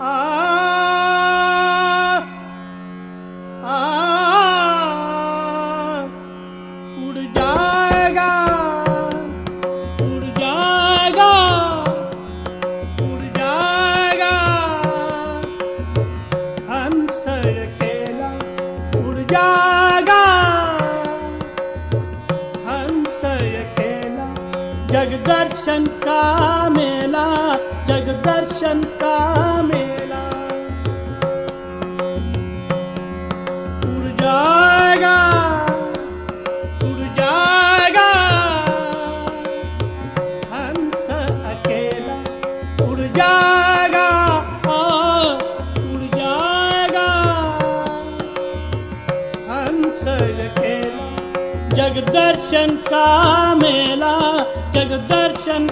आ आ उड़ जाएगा उड़ जाएगा उड़ जाएगा हंस अकेला उड़ जाएगा हंस अकेला जगदर्शन का मेला जगदर्शन का मेला उड़ जाएगा हंस अकेला उड़ जाएगा उड़ जाएगा हंस अकेला जगदर्शन का मेला जगदर्शन